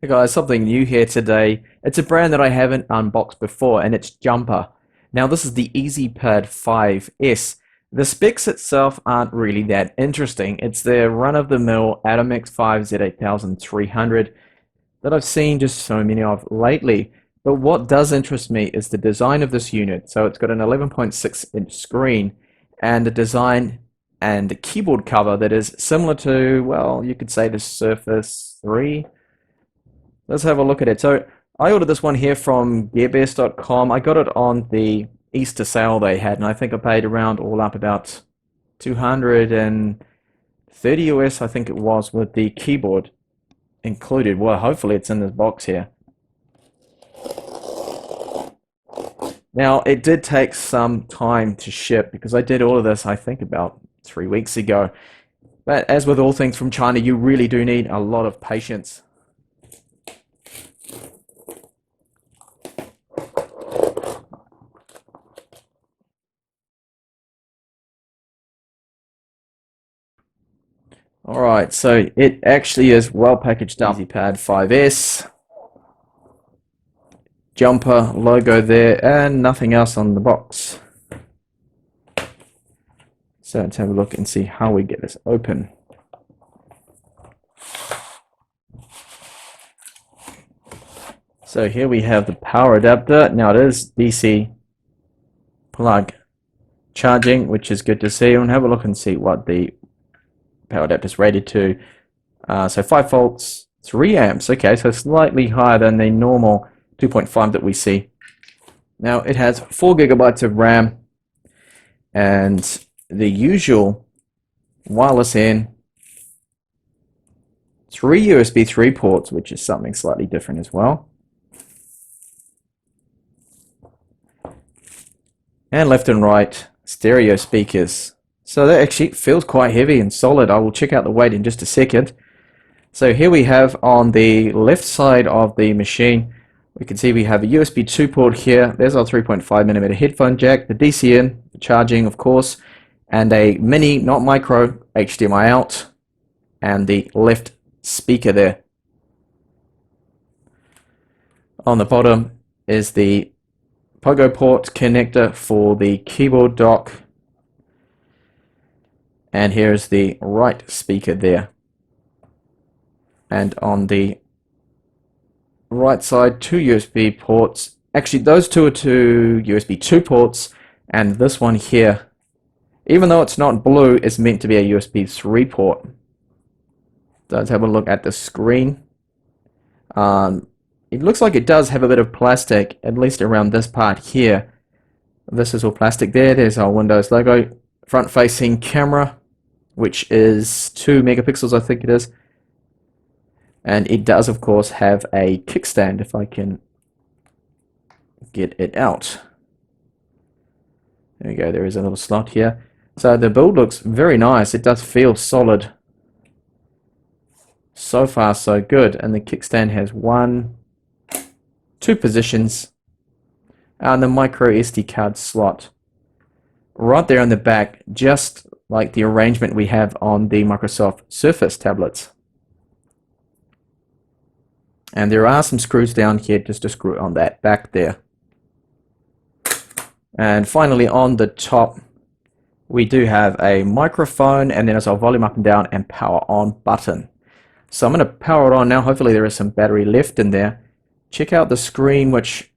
Hey guys, something new here today. It's a brand that I haven't unboxed before, and it's Jumper. Now, this is the Ezpad 5S. The specs itself aren't really that interesting. It's the run-of-the-mill Atom X5 Z8300 that I've seen just so many of lately. But what does interest me is the design of this unit. So it's got an 11.6-inch screen and a design and a keyboard cover that is similar to, well, you could say the Surface 3. Let's have a look at it. So I ordered this one here from gearbest.com. I got it on the Easter sale they had, and I think I paid around all up about 230 US, I think it was, with the keyboard included. Well, hopefully it's in this box here. Now, it did take some time to ship because I did all of this, I think, about 3 weeks ago. But as with all things from China, you really do need a lot of patience. Alright, so it actually is well packaged up. Ezpad 5S, Jumper logo there, and nothing else on the box. So let's have a look and see how we get this open. So here we have the power adapter. Now it is DC plug charging, which is good to see. And have a look and see what the power adapter is rated to. So 5 volts, 3 amps. Okay, so slightly higher than the normal 2.5 that we see. Now it has 4 gigabytes of RAM and the usual wireless in, 3 USB 3 ports, which is something slightly different as well. And left and right stereo speakers. So that actually feels quite heavy and solid. I will check out the weight in just a second. So here we have on the left side of the machine, we can see we have a USB 2 port here. There's our 3.5mm headphone jack, the DC in, the charging of course, and a mini, not micro, HDMI out, and the left speaker there. On the bottom is the Pogo port connector for the keyboard dock, and here's the right speaker there. And on the right side, 2 USB ports. Actually, those two are 2 USB 2 ports, and this one here, even though it's not blue, is meant to be a USB 3 port. So let's have a look at the screen. It looks like it does have a bit of plastic, at least around this part here. This is all plastic there. There's our Windows logo. Front-facing camera, which is 2 megapixels, I think it is. And it does, of course, have a kickstand, if I can get it out. There we go, there is a little slot here. So the build looks very nice. It does feel solid. So far, so good. And the kickstand has 2 positions. And the micro SD card slot right there in the back, just like the arrangement we have on the Microsoft Surface tablets. And there are some screws down here just to screw on that back there. And finally on the top, we do have a microphone, and then there's our volume up and down and power on button. So I'm going to power it on now. Hopefully there is some battery left in there. Check out the screen, which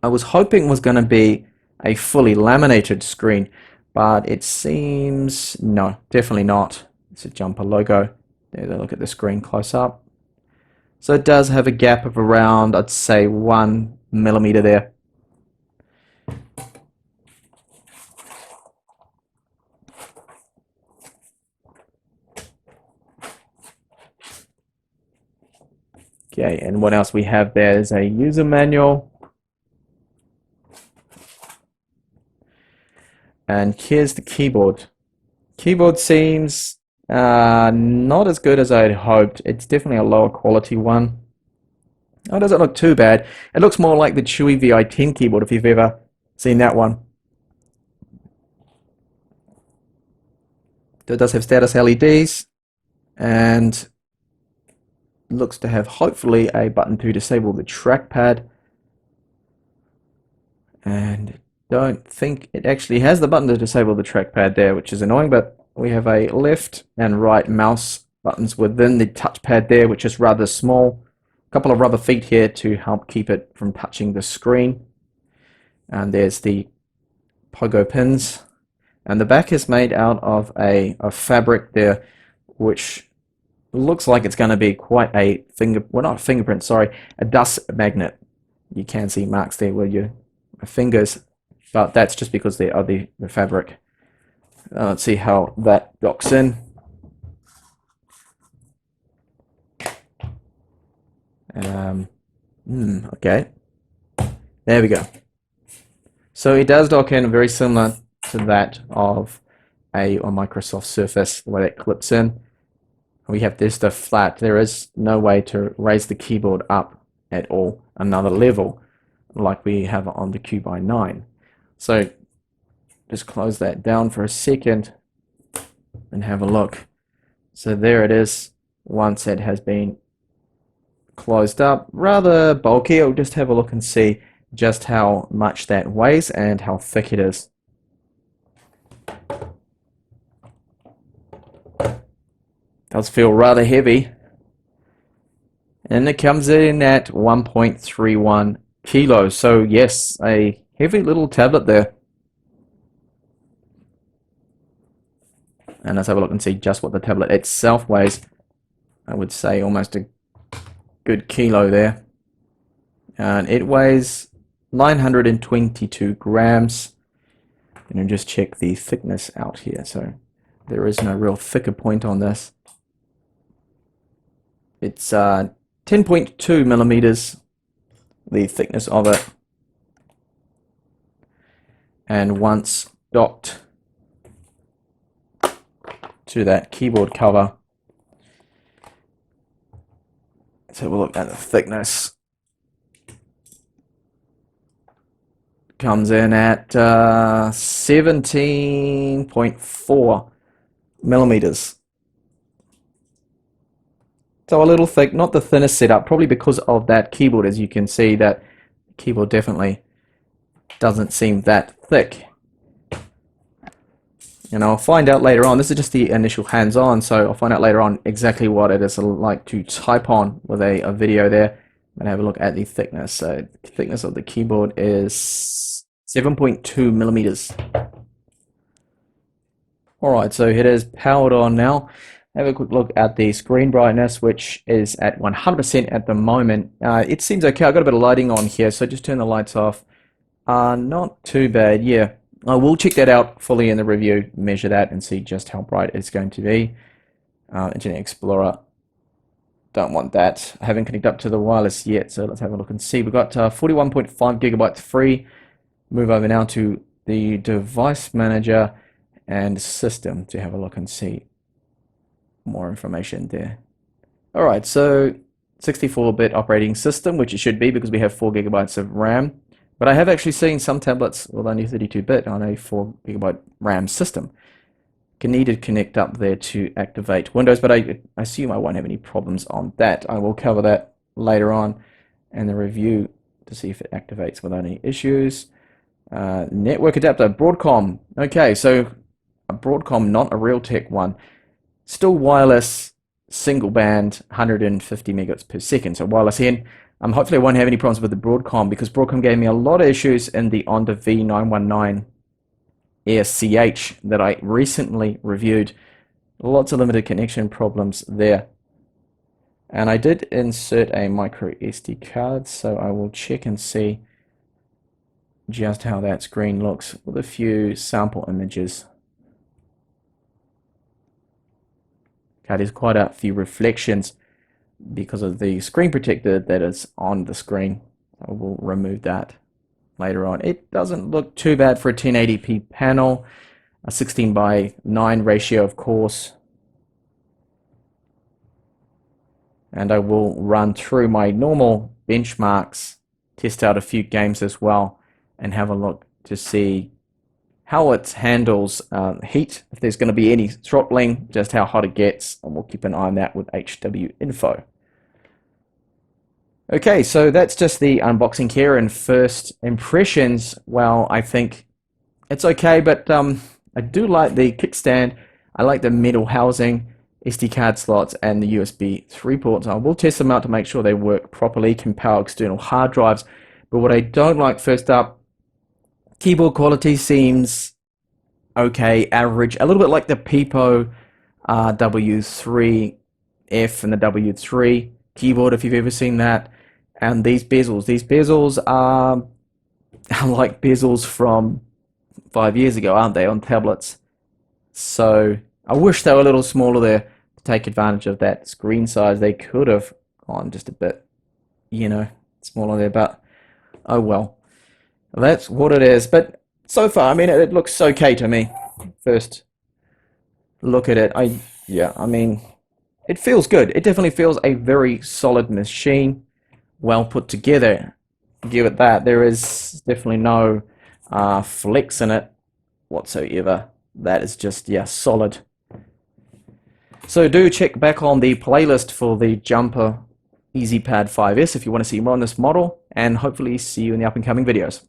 I was hoping was going to be a fully laminated screen, but it seems no, definitely not. It's a Jumper logo. There's a look at the screen close up. So it does have a gap of around, I'd say, 1 millimeter there. Okay, and what else we have there is a user manual. And here's the keyboard. Keyboard seems not as good as I had hoped. It's definitely a lower quality one. Oh, it doesn't look too bad. It looks more like the Chewy VI10 keyboard, if you've ever seen that one. So it does have status LEDs, and looks to have hopefully a button to disable the trackpad, and don't think it actually has the button to disable the trackpad there, which is annoying, but we have a left and right mouse buttons within the touchpad there, which is rather small. A couple of rubber feet here to help keep it from touching the screen. And there's the pogo pins. And the back is made out of a fabric there, which looks like it's going to be quite a not a fingerprint, sorry, a dust magnet. You can see marks there with your fingers, but that's just because they are the fabric. Let's see how that docks in. Okay, there we go. So it does dock in very similar to that of a Microsoft Surface, the way that clips in. We have this the flat. There is no way to raise the keyboard up at all another level like we have on the Q by 9. So just close that down for a second and have a look. So there it is once it has been closed up. Rather bulky. I'll just have a look and see just how much that weighs and how thick it is. Does feel rather heavy, and it comes in at 1.31 kilos. So yes, a heavy little tablet there. And let's have a look and see just what the tablet itself weighs. I would say almost a good kilo there, and it weighs 922 grams. And just check the thickness out here. So there is no real thicker point on this. It's 10.2 millimeters, the thickness of it. And once docked to that keyboard cover, let's have a look at the thickness. Comes in at 17.4 millimeters. So a little thick, not the thinnest setup, probably because of that keyboard. As you can see, that keyboard definitely doesn't seem that thick. And I'll find out later on. This is just the initial hands-on, so I'll find out later on exactly what it is like to type on with a video there. And have a look at the thickness. So the thickness of the keyboard is 7.2 millimeters. Alright, so it is powered on now. Have a quick look at the screen brightness, which is at 100% at the moment. It seems okay. I've got a bit of lighting on here, so just turn the lights off. Not too bad, yeah. I will check that out fully in the review, measure that, and see just how bright it's going to be. Internet Explorer, don't want that. I haven't connected up to the wireless yet, so let's have a look and see. We've got 41.5 gigabytes free. Move over now to the device manager and system to have a look and see more information there. Alright, so 64-bit operating system, which it should be because we have 4 gigabytes of RAM. But I have actually seen some tablets with only 32-bit on a 4 gigabyte RAM system. You need to connect up there to activate Windows, but I assume I won't have any problems on that. I will cover that later on in the review to see if it activates without any issues. Network adapter, Broadcom. Okay, so a Broadcom, not a Realtek one. Still wireless, single band, 150 megabits per second. So wireless in. Hopefully I won't have any problems with the Broadcom because Broadcom gave me a lot of issues in the Onda V919 ASCH that I recently reviewed. Lots of limited connection problems there. And I did insert a micro SD card, so I will check and see just how that screen looks with a few sample images. Okay, there's quite a few reflections because of the screen protector that is on the screen. I will remove that later on. It doesn't look too bad for a 1080p panel, a 16:9 ratio of course. And I will run through my normal benchmarks, test out a few games as well, and have a look to see how it handles heat, if there's going to be any throttling, just how hot it gets, and we'll keep an eye on that with HW info. Okay, so that's just the unboxing here and first impressions. Well, I think it's okay, but I do like the kickstand. I like the metal housing, SD card slots, and the USB 3 ports. I will test them out to make sure they work properly, can power external hard drives. But what I don't like, first up, keyboard quality seems okay, average, a little bit like the Pipo W3F and the W3 keyboard, if you've ever seen that. And these bezels are like bezels from 5 years ago, aren't they, on tablets? So I wish they were a little smaller there to take advantage of that screen size. They could have gone just a bit, smaller there, but oh well. That's what it is. But so far, I mean, it looks okay to me. First look at it, I mean, it feels good. It definitely feels a very solid machine, well put together. Give it that. There is definitely no flex in it whatsoever. That is just, yeah, solid. So do check back on the playlist for the Jumper Ezpad 5S if you want to see more on this model, and hopefully see you in the up and coming videos.